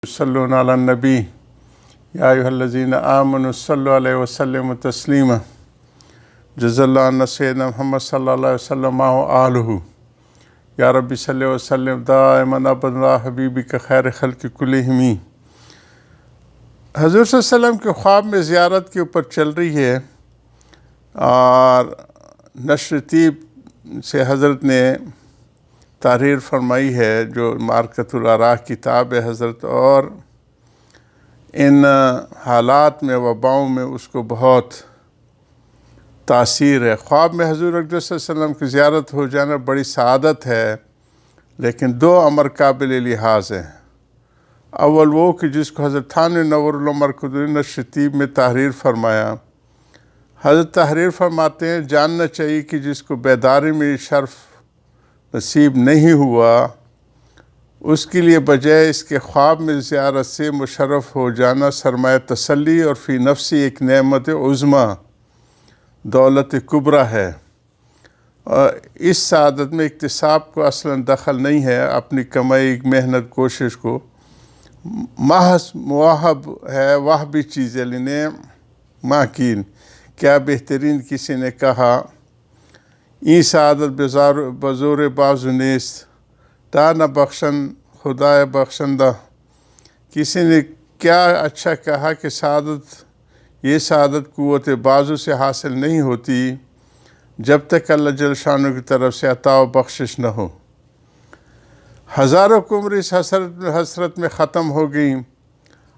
صلون علی النبی یا ایھا الذین آمنوا صلوا علیہ وسلم تسلیما جزا اللہ عنا سیدنا محمد صلی اللہ علیہ وسلم و آلہ یا ربی صلی وسلم دائما ابدا حبیبک خیر خلق کلہم۔ حضور صلی اللہ علیہ وسلم کے خواب میں زیارت کے اوپر چل رہی ہے، اور نشر طیب سے حضرت نے تحریر فرمائی ہے، جو معرکۃ الآراء کتاب ہے حضرت، اور ان حالات میں وباؤں میں اس کو بہت تاثیر ہے۔ خواب میں حضور اقدس صلی اللہ علیہ وسلم کی زیارت ہو جانا بڑی سعادت ہے، لیکن دو امر قابل لحاظ ہیں۔ اول وہ کہ جس کو حضرت تھانوی نور العمر قدوری نشر طیب میں تحریر فرمایا، حضرت تحریر فرماتے ہیں جاننا چاہیے کہ جس کو بیداری میں شرف نصیب نہیں ہوا، اس کے لیے بجائے اس کے خواب میں زیارت سے مشرف ہو جانا سرمایہ تسلی اور فی نفسی ایک نعمت عظمیٰ، دولت کبریٰ ہے۔ اور اس سعادت میں اکتساب کو اصلاً دخل نہیں ہے، اپنی کمائی محنت کوشش کو محض مواہب ہے، وہ بھی چیزیں لینے ماکین۔ کیا بہترین کسی نے کہا، این سعادت بزور بازو نیست تا نہ بخشن خدائے بخشندہ۔ کسی نے کیا اچھا کہا کہ یہ سعادت قوت بازو سے حاصل نہیں ہوتی جب تک اللہ جل شانہ کی طرف سے عطا و بخشش نہ ہو۔ ہزاروں عمر اس حسرت میں ختم ہو گئی،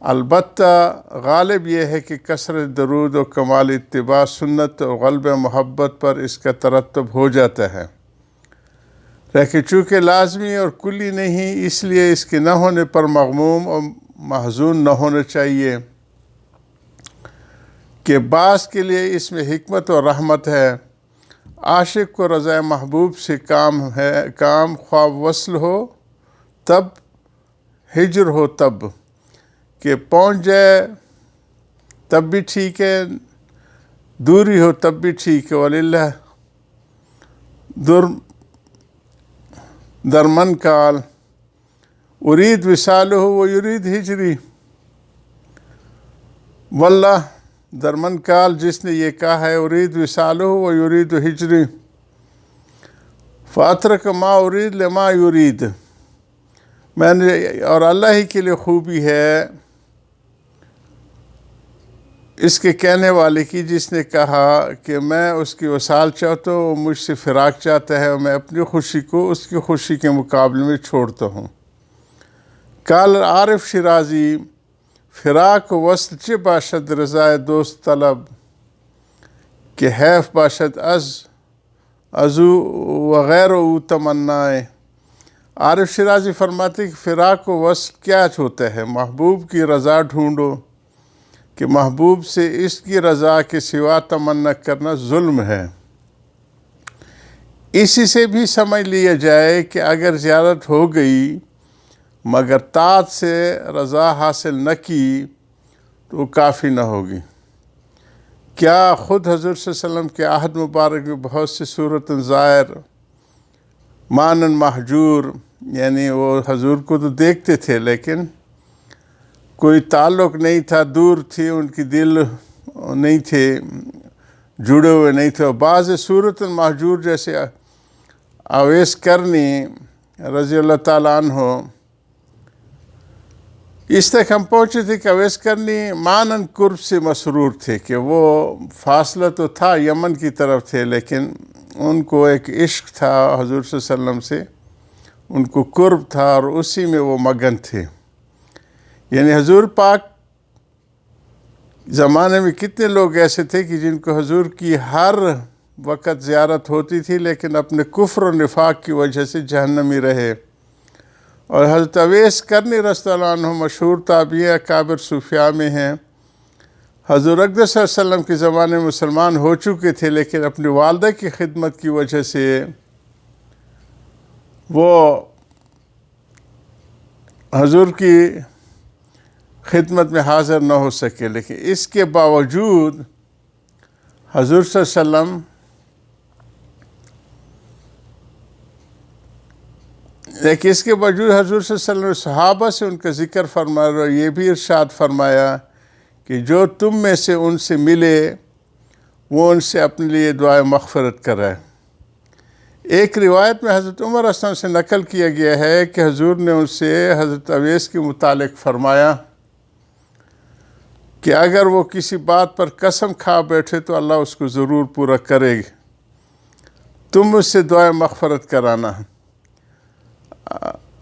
البتہ غالب یہ ہے کہ کثرت درود و کمال اتباع سنت اور غلب محبت پر اس کا ترتب ہو جاتا ہے، لیکن چونکہ لازمی اور کلی نہیں، اس لیے اس کے نہ ہونے پر مغموم اور محزون نہ ہونا چاہیے کہ بعض کے لیے اس میں حکمت اور رحمت ہے۔ عاشق کو رضا محبوب سے کام خواہ وصل ہو تب، ہجر ہو تب، کہ پہنچ جائے تب بھی ٹھیک ہے، دوری ہو تب بھی ٹھیک ہے۔ وللہ درمن کال ارید وصالہ و یرید ہجری۔ واللہ درمن کال جس نے یہ کہا ہے ارید وصالہ و یرید ہجری، فاترک ما ارید لما یرید۔ میں نے اور اللہ ہی کے لیے خوبی ہے اس کے کہنے والے کی جس نے کہا کہ میں اس کی وصال چاہتا ہوں، وہ مجھ سے فراق چاہتا ہے، اور میں اپنی خوشی کو اس کی خوشی کے مقابلے میں چھوڑتا ہوں۔ کال عارف شیرازی فراق وصل چه باشد رضای دوست طلب، کہ حیف باشد ازو وغیر او تمنائے۔ عارف شیرازی فرماتے کہ فراق و وصل کیا ہوتا ہے؟ محبوب کی رضا ڈھونڈو، کہ محبوب سے اس کی رضا کے سوا تمنا کرنا ظلم ہے۔ اسی سے بھی سمجھ لیا جائے کہ اگر زیارت ہو گئی مگر طاعت سے رضا حاصل نہ کی تو وہ کافی نہ ہوگی۔ کیا خود حضور صلی اللہ علیہ وسلم کے عہد مبارک میں بہت سے صورتاً ظاہر معنن محجور، یعنی وہ حضور کو تو دیکھتے تھے لیکن کوئی تعلق نہیں تھا، دور تھی، ان کی دل نہیں تھے، جڑے ہوئے نہیں تھے۔ اور بعض صورتاً محجور جیسے اویس کرنی رضی اللہ تعالیٰ عنہ، اس تک ہم پہنچے تھے کہ اویس کرنی معنن قرب سے مسرور تھے، کہ وہ فاصلہ تو تھا، یمن کی طرف تھے، لیکن ان کو ایک عشق تھا حضور صلی اللہ علیہ وسلم سے، ان کو قرب تھا اور اسی میں وہ مگن تھے۔ یعنی حضور پاک زمانے میں کتنے لوگ ایسے تھے کہ جن کو حضور کی ہر وقت زیارت ہوتی تھی، لیکن اپنے کفر و نفاق کی وجہ سے جہنمی رہے۔ اور حضرت اویس کرنی رضی اللہ عنہ مشہور تابعی اکابر صوفیاء میں ہیں۔ حضور اقدس صلی اللہ علیہ وسلم کے زمانے میں مسلمان ہو چکے تھے، لیکن اپنی والدہ کی خدمت کی وجہ سے وہ حضور کی خدمت میں حاضر نہ ہو سکے، لیکن اس کے باوجود حضور صلی اللہ علیہ وسلم لیکن اس کے باوجود حضور صلی اللہ علیہ وسلم صحابہ سے ان کا ذکر فرمایا اور یہ بھی ارشاد فرمایا کہ جو تم میں سے ان سے ملے وہ ان سے اپنے لیے دعائے مغفرت کرائے۔ ایک روایت میں حضرت عمر رضی اللہ عنہ سے نقل کیا گیا ہے کہ حضور نے ان سے حضرت اویس کے متعلق فرمایا کہ اگر وہ کسی بات پر قسم کھا بیٹھے تو اللہ اس کو ضرور پورا کرے گا، تم اس سے دعائے مغفرت کرانا۔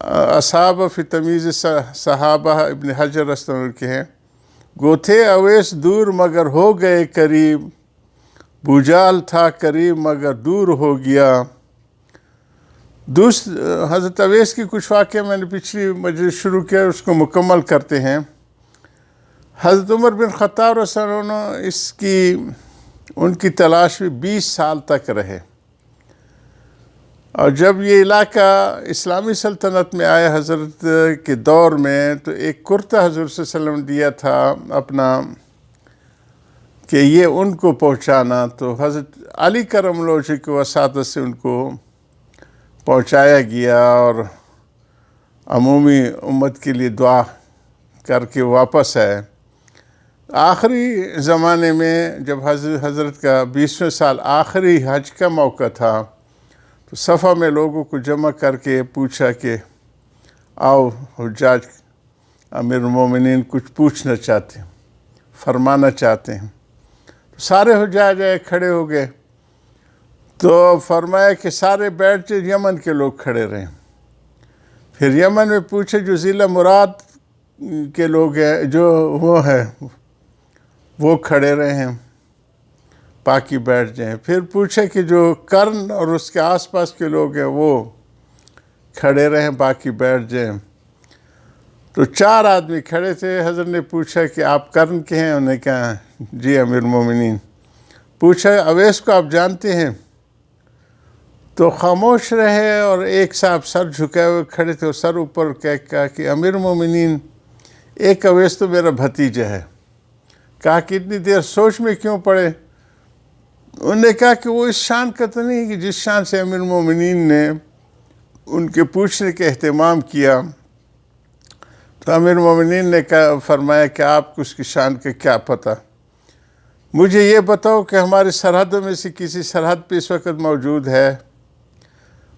اصحاب فی تمیز صحابہ ابن حجر رضی اللہ عنہ کے ہیں، گو تھے اویس دور مگر ہو گئے قریب، بوجال تھا قریب مگر دور ہو گیا۔ حضرت اویس کی کچھ واقعہ میں نے پچھلی مجلس شروع کیا، اس کو مکمل کرتے ہیں۔ حضرت عمر بن خطاب رضی اللہ عنہ ان کی تلاش میں 20 سال تک رہے، اور جب یہ علاقہ اسلامی سلطنت میں آئے حضرت کے دور میں، تو ایک کرتا حضور صلی اللہ علیہ وسلم دیا تھا اپنا کہ یہ ان کو پہنچانا، تو حضرت علی کرم اللہ وجہہ کی وساطت سے ان کو پہنچایا گیا اور عمومی امت کے لیے دعا کر کے واپس آئے۔ آخری زمانے میں جب حضرت کا 20ویں سال آخری حج کا موقع تھا، تو صفہ میں لوگوں کو جمع کر کے پوچھا کہ آؤ حجاج، امیر المومنین کچھ پوچھنا چاہتے ہیں، فرمانا چاہتے ہیں۔ تو سارے حجاج آئے، کھڑے ہو گئے، تو فرمایا کہ سارے بیٹھ جائے، یمن کے لوگ کھڑے رہیں۔ پھر یمن میں پوچھے جو ضلع مراد کے لوگ ہیں، جو وہ ہیں وہ کھڑے رہیں، باقی بیٹھ جائیں۔ پھر پوچھے کہ جو کرن اور اس کے آس پاس کے لوگ ہیں وہ کھڑے رہیں، باقی بیٹھ جائیں۔ تو 4 آدمی کھڑے تھے۔ حضرت نے پوچھا کہ آپ کرن کے ہیں؟ انہوں نے کہا جی امیر المومنین۔ پوچھا اویس کو آپ جانتے ہیں؟ تو خاموش رہے، اور ایک صاحب سر جھکائے ہوئے کھڑے تھے، اور سر اوپر کہا کہ امیر المومنین، ایک اویس تو میرا بھتیجا ہے۔ کہا کہ اتنی دیر سوچ میں کیوں پڑے؟ انہوں نے کہا کہ وہ اس شان کا تو نہیں کہ جس شان سے امیر المومنین نے ان کے پوچھنے کا اہتمام کیا۔ تو امیر المومنین نے فرمایا کہ آپ کو اس کی شان کا کیا پتہ، مجھے یہ بتاؤ کہ ہماری سرحدوں میں سے کسی سرحد پہ اس وقت موجود ہے؟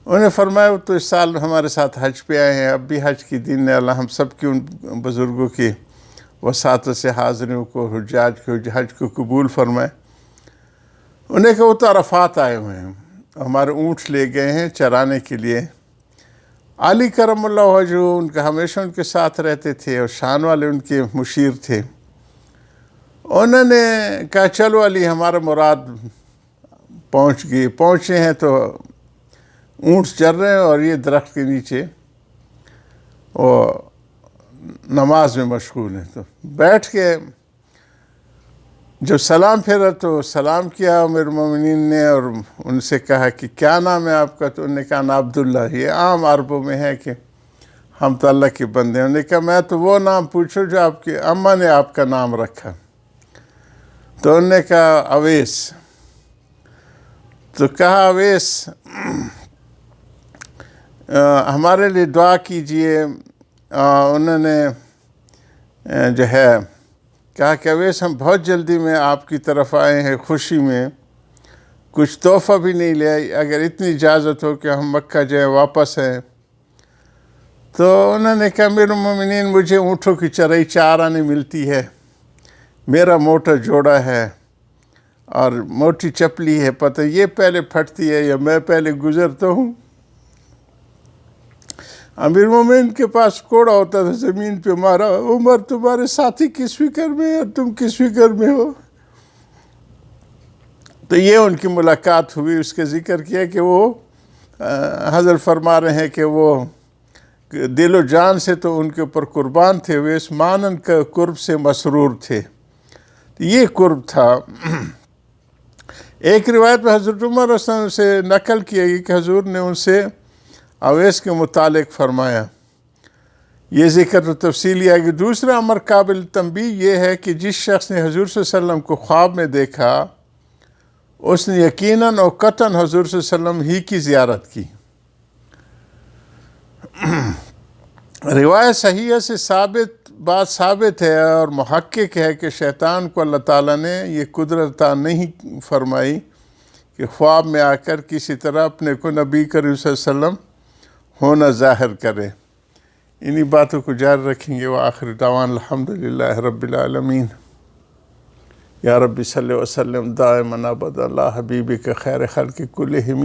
انہوں نے فرمایا وہ تو اس سال ہمارے ساتھ حج پہ آئے ہیں، اب بھی حج کی دن ہے، اللہ ہم سب کی ان بزرگوں کی وساطت سے حاضروں کو، حجاج کو حج کو قبول فرمائے۔ انہوں نے کہا وہ تو عرفات آئے ہوئے ہیں، ہمارے اونٹ لے گئے ہیں چرانے کے لیے۔ علی کرم اللہ وجہ ان کا ہمیشہ ان کے ساتھ رہتے تھے، اور شان والے ان کے مشیر تھے۔ انہوں نے کہا چلو علی، ہمارا مراد پہنچے ہیں، تو اونٹ چر رہے ہیں اور یہ درخت کے نیچے وہ نماز میں مشغول ہیں۔ تو بیٹھ کے جب سلام پھیرا تو سلام کیا امیر المومنین نے، اور ان سے کہا کہ کیا نام ہے آپ کا؟ تو انہوں نے کہا نا عبداللہ۔ یہ عام عربوں میں ہے کہ ہم تو اللہ کے بندے ہیں۔ انہوں نے کہا میں تو وہ نام پوچھو جو آپ کی اماں نے آپ کا نام رکھا۔ تو انہوں نے کہا اویس۔ تو کہا اویس ہمارے لیے دعا کیجئے۔ انہوں نے جو ہے کہا کہ اویس ہم بہت جلدی میں آپ کی طرف آئے ہیں، خوشی میں کچھ تحفہ بھی نہیں لے آئے، اگر اتنی اجازت ہو کہ ہم مکہ جائیں، واپس ہیں۔ تو انہوں نے کہا امیر المومنین، مجھے اونٹوں کی چرائی 4 آنے ملتی ہے، میرا موٹا جوڑا ہے اور موٹی چپلی ہے، پتہ یہ پہلے پھٹتی ہے یا میں پہلے گزرتا ہوں۔ امیر المومنین کے پاس کوڑا ہوتا تھا، زمین پہ مارا، عمر تمہارے ساتھی کس فکر میں ہے اور تم کس فکر میں ہو؟ تو یہ ان کی ملاقات ہوئی، اس کا ذکر کیا کہ وہ حضرت فرما رہے ہیں کہ وہ دل و جان سے تو ان کے اوپر قربان تھے، وہ اس مانن کا قرب سے مسرور تھے۔ یہ قرب تھا۔ ایک روایت میں حضرت عمر رضی اللہ عنہ سے نقل کیا گئی کہ حضور نے ان سے اویس کے متعلق فرمایا۔ یہ ذکر تو تفصیلی ہے کہ دوسرا امر قابل تنبیہ یہ ہے کہ جس شخص نے حضور صلی اللہ علیہ وسلم کو خواب میں دیکھا، اس نے یقیناً اور قطعاً حضور صلی اللہ علیہ وسلم ہی کی زیارت کی۔ روایت صحیح سے بات ثابت ہے اور محقق ہے کہ شیطان کو اللہ تعالیٰ نے یہ قدرت عطا نہیں فرمائی کہ خواب میں آ کر کسی طرح اپنے کو نبی کریم صلی اللہ علیہ وسلم ہونا ظاہر کرے۔ انہی باتوں کو جاری رکھیں گے۔ وآخر دعوان الحمدللہ رب العالمین۔ یا رب صلی وسلم دائما ابدا علی حبیبک خیر خلق کلہم۔